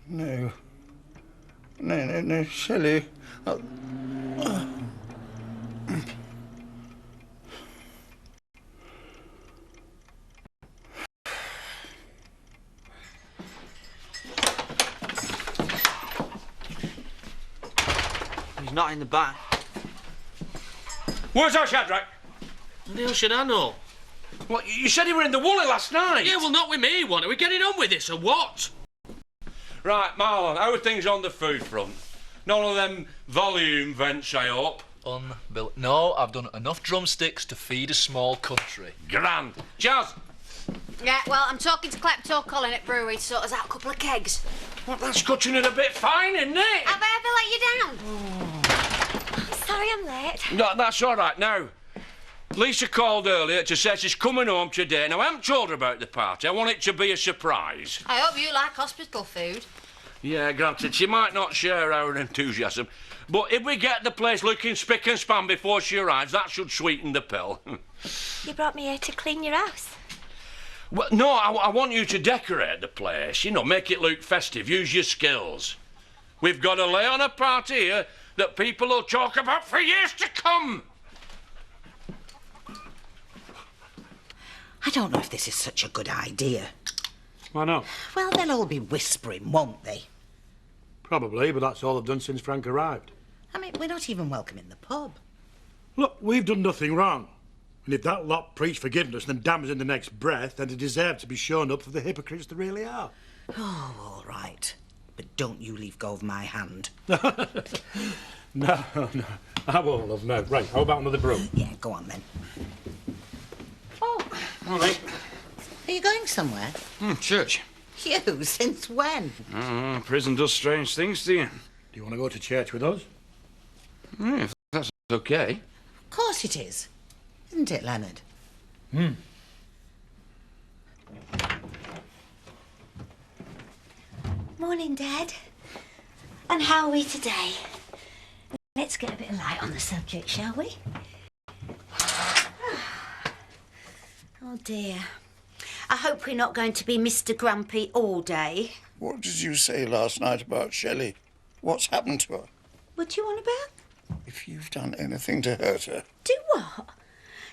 No. No, Shelley. He's not in the back. Where's our Shadrach? How the hell should I know? What, you said you were in the Woolly last night? Yeah, well, not with me, one. Are we getting on with this, or what? Right, Marlon, how are things on the food front? None of them volume vents, I hope? No, I've done enough drumsticks to feed a small country. Grand. Jazz! Yeah, well, I'm talking to Klepto Colin at brewery to sort us out a couple of kegs. Well, that's cutting it a bit fine, isn't it? Have I ever let you down? Sorry I'm late. No, that's all right. Now, Lisa called earlier to say she's coming home today. Now, I haven't told her about the party. I want it to be a surprise. I hope you like hospital food. Yeah, granted, she might not share our enthusiasm, but if we get the place looking spick and span before she arrives, that should sweeten the pill. You brought me here to clean your house. Well, no, I want you to decorate the place, you know, make it look festive, use your skills. We've got to lay on a party here that people will talk about for years to come. I don't know if this is such a good idea. Why not? Well, they'll all be whispering, won't they? Probably, but that's all I've done since Frank arrived. I mean, we're not even welcome in the pub. Look, we've done nothing wrong. And if that lot preach forgiveness and damn us in the next breath, then they deserve to be shown up for the hypocrites they really are. Oh, all right. But don't you leave go of my hand. No, I won't, love, no. Right, how about another brew? Yeah, go on then. All right. Are you going somewhere? Church. You? Since when? Prison does strange things to you. Do you want to go to church with us? If that's okay. Of course it is. Isn't it, Leonard? Morning, Dad. And how are we today? Let's get a bit of light on the subject, shall we? Oh, dear. I hope we're not going to be Mr. Grumpy all day. What did you say last night about Shelley? What's happened to her? What do you want about? If you've done anything to hurt her. Do what?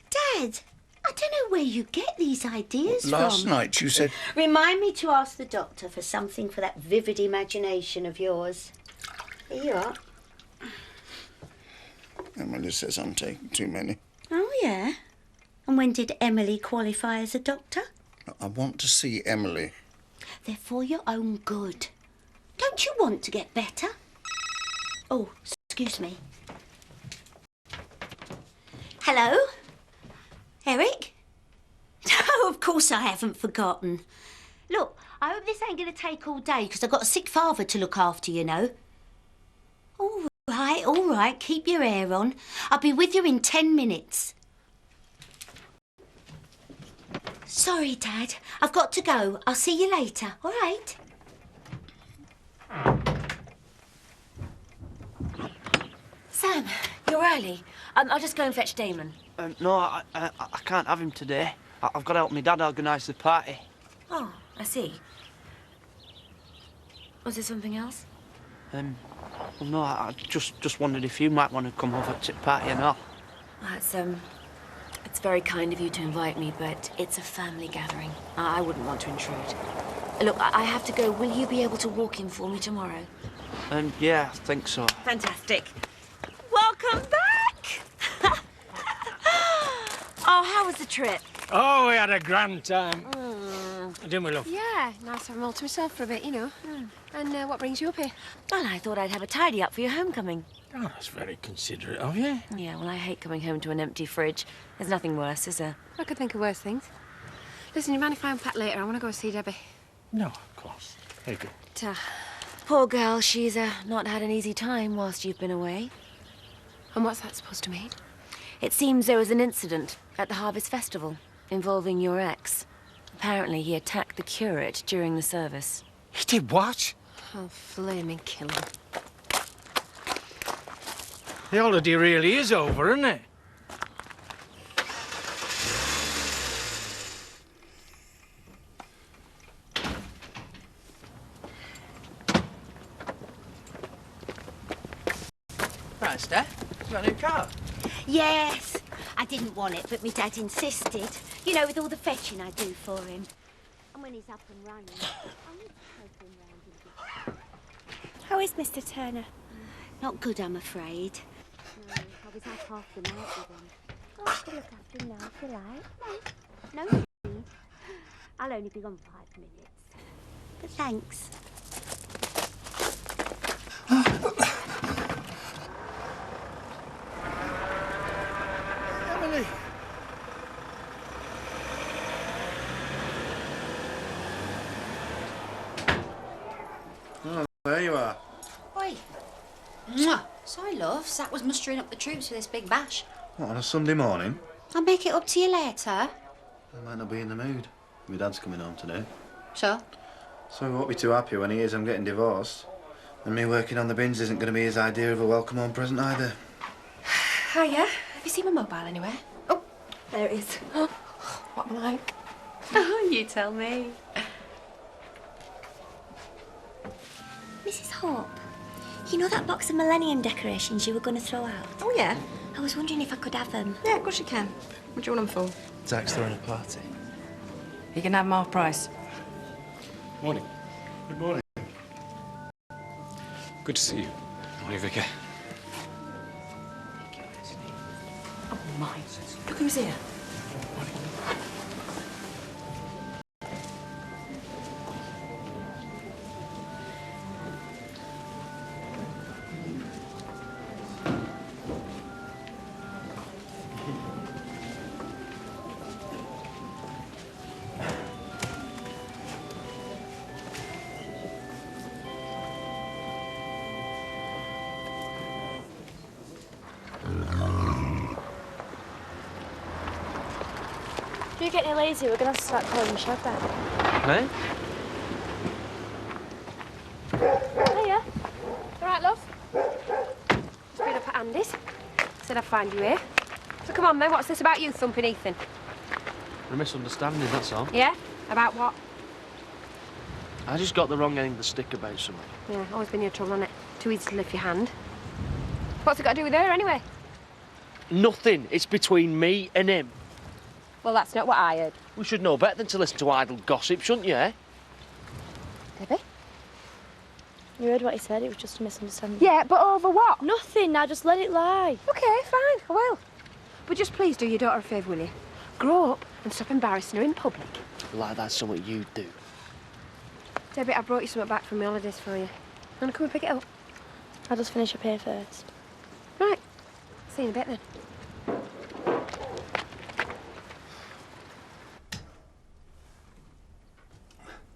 Dad, I don't know where you get these ideas from. Last night you said... Remind me to ask the doctor for something for that vivid imagination of yours. Here you are. Emily says I'm taking too many. Oh, yeah? And when did Emily qualify as a doctor? I want to see Emily. They're for your own good. Don't you want to get better? Oh, excuse me. Hello? Eric? Oh, of course I haven't forgotten. Look, I hope this ain't going to take all day because I've got a sick father to look after, you know. All right, keep your hair on. I'll be with you in 10 minutes. Sorry, Dad. I've got to go. I'll see you later, all right? Sam, you're early. I'll just go and fetch Damon. No, I can't have him today. I've got to help my dad organise the party. Oh, I see. Was there something else? Well, no, I just wondered if you might want to come over to the party and all. Well, it's very kind of you to invite me, but it's a family gathering. I wouldn't want to intrude. Look, I have to go. Will you be able to walk in for me tomorrow? Yeah, I think so. Fantastic. Welcome back! Oh, how was the trip? Oh, we had a grand time. Didn't we, love? Yeah, nice to have them all to myself for a bit, you know. And what brings you up here? Well, I thought I'd have a tidy up for your homecoming. Oh, that's very considerate of you. Yeah, well, I hate coming home to an empty fridge. There's nothing worse, is there? I could think of worse things. Listen, you mind if I unpack later? I want to go see Debbie. No, of course. There you go. Poor girl, she's not had an easy time whilst you've been away. And what's that supposed to mean? It seems there was an incident at the Harvest Festival involving your ex. Apparently, he attacked the curate during the service. He did what? Oh, flaming kill him. The holiday really is over, isn't it? Steph? You got a new car? Yes. I didn't want it, but my dad insisted. You know, with all the fetching I do for him. And when he's up and running, I need to take him round and How is Mr. Turner? Not good, I'm afraid. No, I was out half the night with him. Oh, I can look after him now if you like. No, no need. I'll only be gone 5 minutes. But thanks. Emily! Oh, there you are. Oi. Mwah. Sorry, love. Zach was mustering up the troops for this big bash. What, on a Sunday morning? I'll make it up to you later. I might not be in the mood. My dad's coming home today. So? So he won't be too happy when he hears I'm getting divorced. And me working on the bins isn't going to be his idea of a welcome home present either. Hiya. Have you seen my mobile anywhere? Oh, there it is. What am I like? Oh, you tell me. Mrs. Hope, you know that box of Millennium decorations you were going to throw out? Oh, yeah? I was wondering if I could have them. Yeah, of course you can. What do you want them for? Zach's throwing a party. You can have them half price. Morning. Good morning. Good to see you. Morning, Vicar. Oh, my. Look who's here. If you get any lazy, we're going to have to start calling the shed then. Hey? Hiya. All right, love? Just been up at Andy's. Said I'd find you here. So come on, then. What's this about you thumping Ethan? A misunderstanding, that's all. Yeah? About what? I just got the wrong end of the stick about something. Yeah, always been your trouble, hasn't it? Too easy to lift your hand. What's it got to do with her, anyway? Nothing. It's between me and him. Well, that's not what I heard. We should know better than to listen to idle gossip, shouldn't you, eh? Debbie? You heard what he said, it was just a misunderstanding. Yeah, but over what? Nothing, now just let it lie. OK, fine, I will. But just please do your daughter a favour, will you? Grow up and stop embarrassing her in public. Like that's something you do. Debbie, I brought you something back from my holidays for you. Want to come and pick it up? I'll just finish up here first. Right. See you in a bit, then.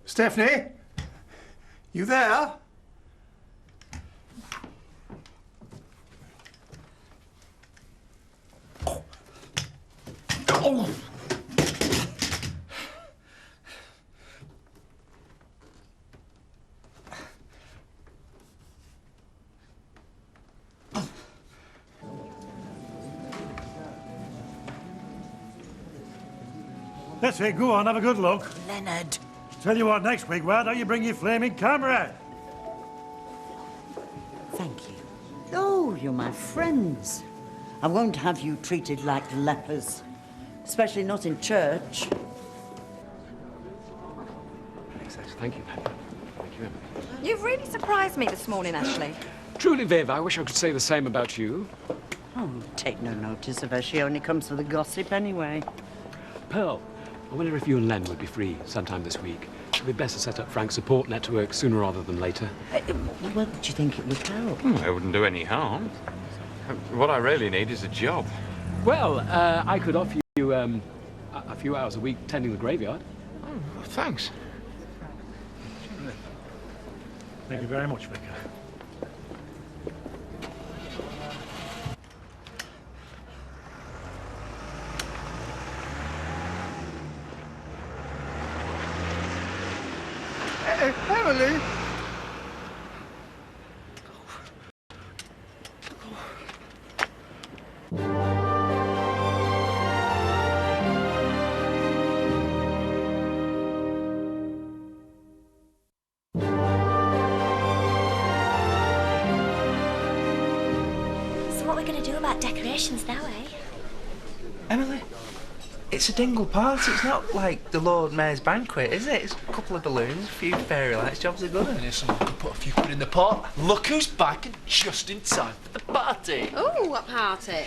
Stephanie? You there? Oh. That's it, go on, have a good look. Leonard. Tell you what, next week, why don't you bring your flaming camera? Thank you. Oh, you're my friends. I won't have you treated like lepers. Especially not in church. Thank you. Thank you. You've really surprised me this morning, Ashley. Truly, Viv, I wish I could say the same about you. Oh, take no notice of her. She only comes for the gossip anyway. Pearl, I wonder if you and Len would be free sometime this week. It'd be best to set up Frank's support network sooner rather than later. Well, do you think it would help? It wouldn't do any harm. What I really need is a job. Well, I could offer you a few hours a week tending the graveyard. Oh, thanks. Thank you very much, Vicar. Emily? going to do about decorations now, eh? Emily, it's a dingle party. It's not like the Lord Mayor's banquet, is it? It's a couple of balloons, a few fairy lights, jobs are good. And if someone could put a few quid in the pot, look who's back and just in time for the party. Oh, what party?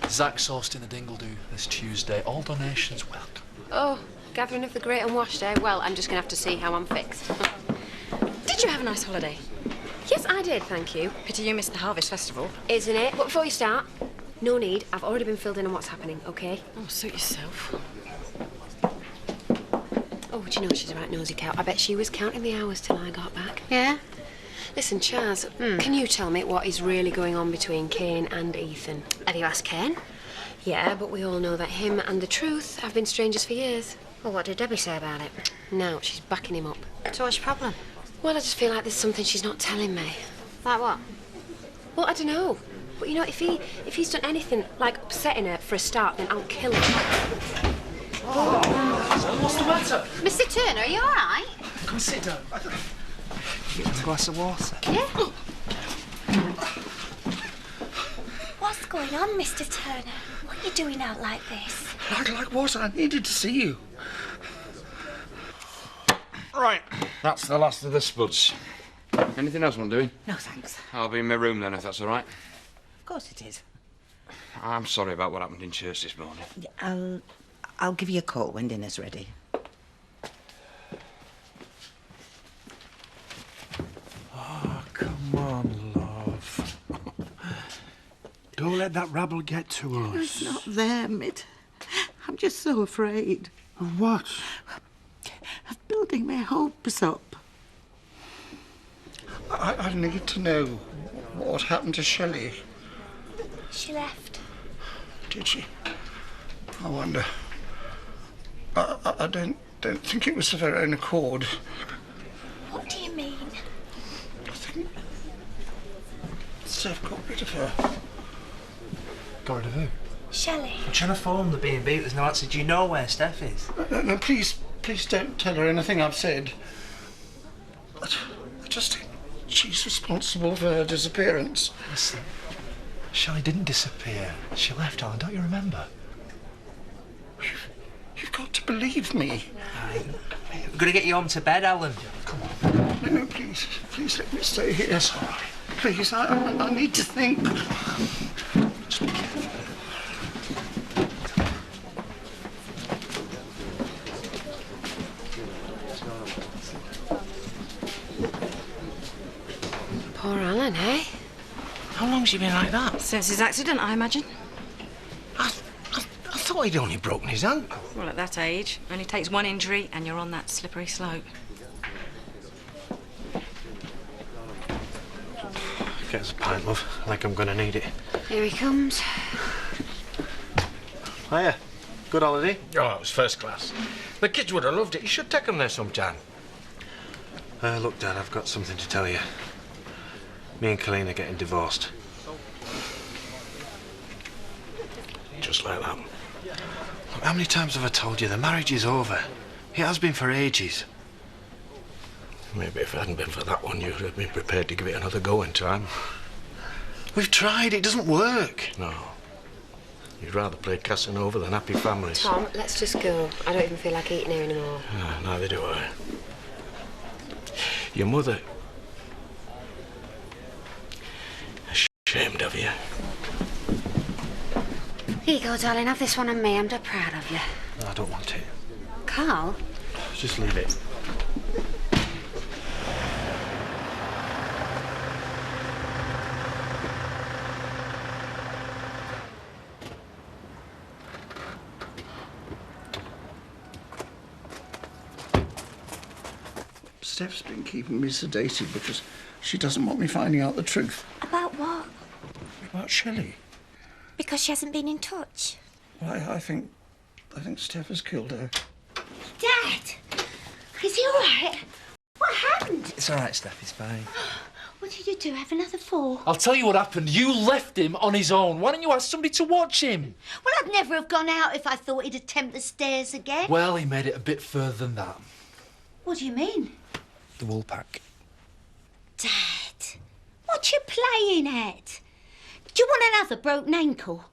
Zach's hosting the Dingle Do this Tuesday. All donations welcome. Oh, gathering of the great and washed, eh? Well, I'm just going to have to see how I'm fixed. Did you have a nice holiday? Yes, I did, thank you. Pity you missed the Harvest Festival. Isn't it? But before you start, no need. I've already been filled in on what's happening, OK? Oh, suit yourself. Oh, do you know she's a right nosy cow? I bet she was counting the hours till I got back. Yeah? Listen, Chaz, can you tell me what is really going on between Kane and Ethan? Have you asked Ken? Yeah, but we all know that him and the truth have been strangers for years. Well, what did Debbie say about it? Now she's backing him up. So what's your problem? Well, I just feel like there's something she's not telling me. Like what? Well, I don't know. But you know, if he's done anything like upsetting her for a start, then I'll kill him. Oh, what's the matter? Mr. Turner, are you all right? Come and sit down. Get a glass of water. Yeah. What's going on, Mr. Turner? What are you doing out like this? Like what? I needed to see you. Right, that's the last of the spuds. Anything else want doing? No, thanks. I'll be in my room then, if that's all right. Of course it is. I'm sorry about what happened in church this morning. Yeah, I'll give you a call when dinner's ready. Oh, come on, love. Don't let that rabble get to us. It's not them. I'm just so afraid. Of what? Of building my hopes up. I need to know what happened to Shelley. She left. Did she? I wonder. I don't think it was of her own accord. What do you mean? I think Steph got rid of her. Got rid of who? Shelley. I'm trying to phone the B&B, there's no answer. Do you know where Steph is? No, please don't tell her anything I've said. I just think she's responsible for her disappearance. Listen, Shelley didn't disappear. She left, Alan, don't you remember? You've got to believe me. We're going to get you home to bed, Alan. Come on. No, please let me stay here. Yes, all right. Please, I need to think. Just be careful. Poor Alan, eh? How long's he been like that? Since his accident, I imagine. I thought he'd only broken his ankle. Well, at that age, only takes one injury and you're on that slippery slope. Get us a pint, love. I think I'm going to need it. Here he comes. Hiya. Good holiday? Oh, it was first class. The kids would have loved it. You should take them there sometime. Look, Dad, I've got something to tell you. Me and Colleen are getting divorced. Just like that. Look, how many times have I told you the marriage is over? It has been for ages. Maybe if it hadn't been for that one, you'd have been prepared to give it another go in time. We've tried, it doesn't work. No. You'd rather play Casanova than Happy Families. Tom, let's just go. I don't even feel like eating here anymore. Neither do I. Your mother... Ashamed of you. Here you go, darling. Have this one on me. I'm dead proud of you. No, I don't want it. Carl? Just leave it. Steph's been keeping me sedated because she doesn't want me finding out the truth. About what? About Shelley. Because she hasn't been in touch. Well, I think Steph has killed her. Dad! Is he all right? What happened? It's all right, Steph, it's fine. What did you do? Have another fall? I'll tell you what happened. You left him on his own. Why don't you ask somebody to watch him? Well, I'd never have gone out if I thought he'd attempt the stairs again. Well, he made it a bit further than that. What do you mean? The wool pack. Dad, what you playing at? Do you want another broken ankle?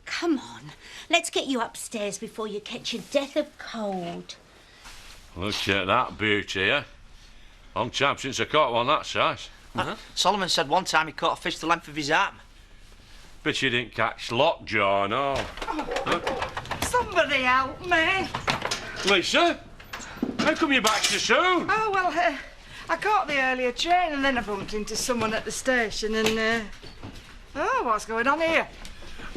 Come on, let's get you upstairs before you catch your death of cold. Look at that beauty, eh? Long time since I caught one that size. Solomon said one time he caught a fish the length of his arm. Bet you didn't catch lockjaw, no. Somebody help me. Lisa, how come you're back so soon? Oh, well, I caught the earlier train and then I bumped into someone at the station and, oh, what's going on here?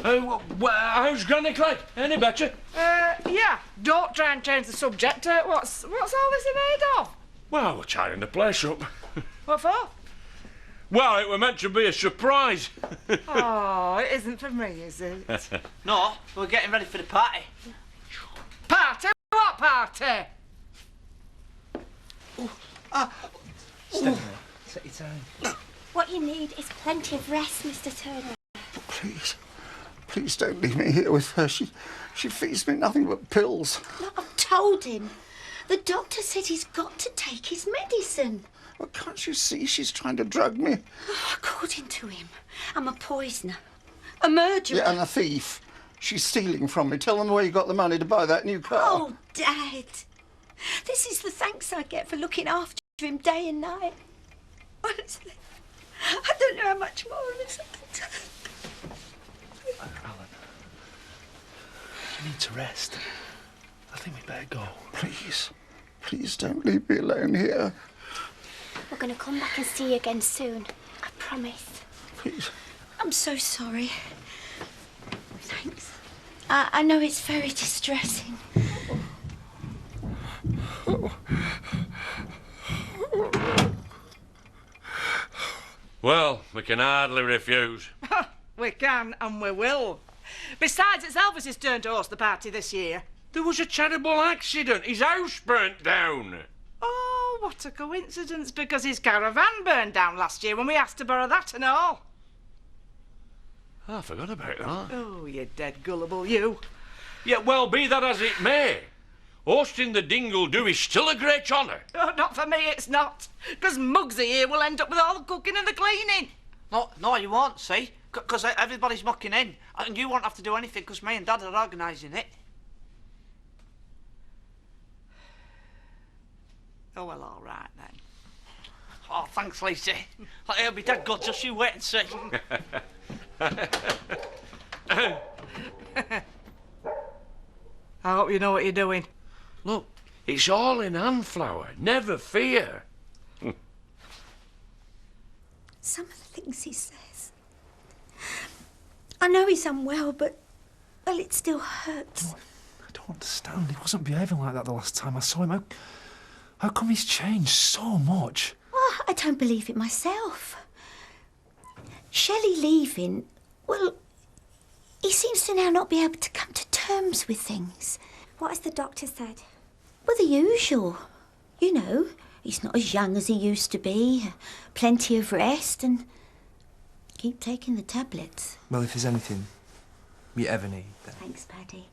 How's Granny Clegg? Any better? Yeah, don't try and change the subject. What's all this in aid of? Well, we're tidying the place up. What for? Well, it were meant to be a surprise. Oh, it isn't for me, is it? No, we're getting ready for the party. Party? What party? Steady, take your time. What you need is plenty of rest, Mr. Turner. Please. Please don't leave me here with her. She feeds me nothing but pills. Look, I've told him. The doctor said he's got to take his medicine. Well, can't you see she's trying to drug me? According to him, I'm a poisoner, a murderer. Yeah, and a thief. She's stealing from me. Tell them where you got the money to buy that new car. Oh, Dad. This is the thanks I get for looking after him day and night. Honestly, I don't know how much more of this I can do. Alan, you need to rest. I think we'd better go. Please. Please don't leave me alone here. We're going to come back and see you again soon. I promise. Please. I'm so sorry. Thanks. I know it's very distressing. Well, we can hardly refuse. We can and we will. Besides, it's Elvis's turn to host the party this year. There was a terrible accident. His house burnt down. Oh, what a coincidence, because his caravan burned down last year when we asked to borrow that and all. I forgot about that. Oh, you dead gullible, you. Yeah, well, be that as it may, hosting the dingle-do is still a great honour. Oh, not for me, it's not. Because Muggsy here will end up with all the cooking and the cleaning. No, you won't, see? Because everybody's mucking in. And you won't have to do anything because me and Dad are organising it. Oh, well, all right, then. Oh, thanks, Lisa. It'll be dead good, just you wait and see. I hope you know what you're doing. Look, it's all in hand flour. Never fear. Some of the things he says. I know he's unwell, but, well, it still hurts. I don't understand. He wasn't behaving like that the last time I saw him. How come he's changed so much? Oh, I don't believe it myself. Shelley leaving, well, he seems to now not be able to come to terms with things. What has the doctor said? Well, the usual. You know, he's not as young as he used to be, plenty of rest, and keep taking the tablets. Well, if there's anything you ever need, then... Thanks, Paddy.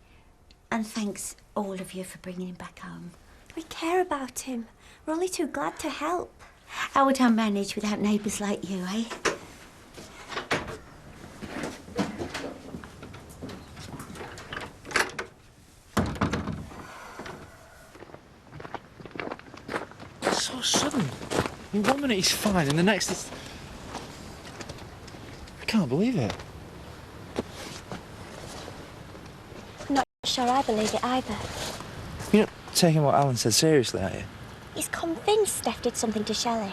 And thanks, all of you, for bringing him back home. We care about him. We're only too glad to help. How would I manage without neighbours like you, eh? So sudden. In 1 minute he's fine, and the next is... I can't believe it. I'm not sure I believe it either. You're not taking what Alan said seriously, are you? He's convinced Steph did something to Shelley.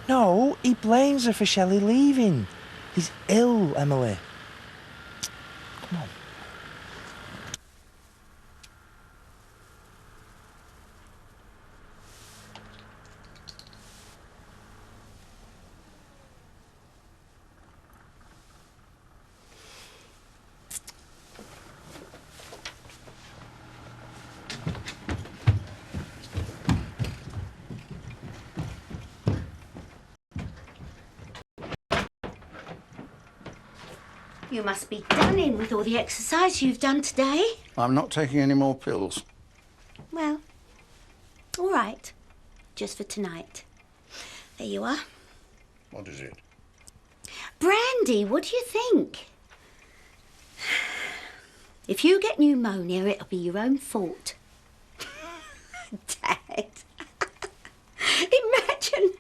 No, he blames her for Shelley leaving. He's ill, Emily. Come on. You must be done in with all the exercise you've done today. I'm not taking any more pills. Well, all right. Just for tonight. There you are. What is it? Brandy, what do you think? If you get pneumonia, it'll be your own fault. Dad. Imagine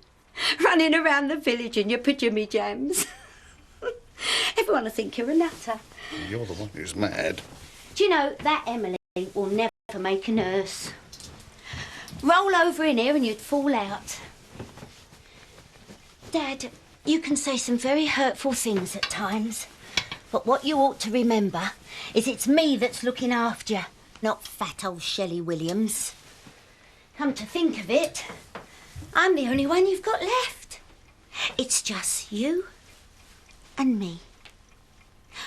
running around the village in your pyjama jams. Everyone will think you're a nutter. You're the one who's mad. Do you know, that Emily will never make a nurse. Roll over in here and you'd fall out. Dad, you can say some very hurtful things at times, but what you ought to remember is it's me that's looking after you, not fat old Shelley Williams. Come to think of it, I'm the only one you've got left. It's just you and me.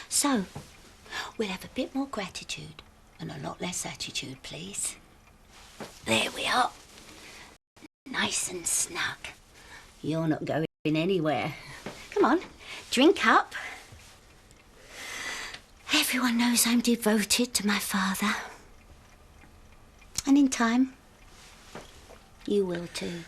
So, we'll have a bit more gratitude and a lot less attitude, please. There we are. Nice and snug. You're not going anywhere. Come on, drink up. Everyone knows I'm devoted to my father. And in time, you will too.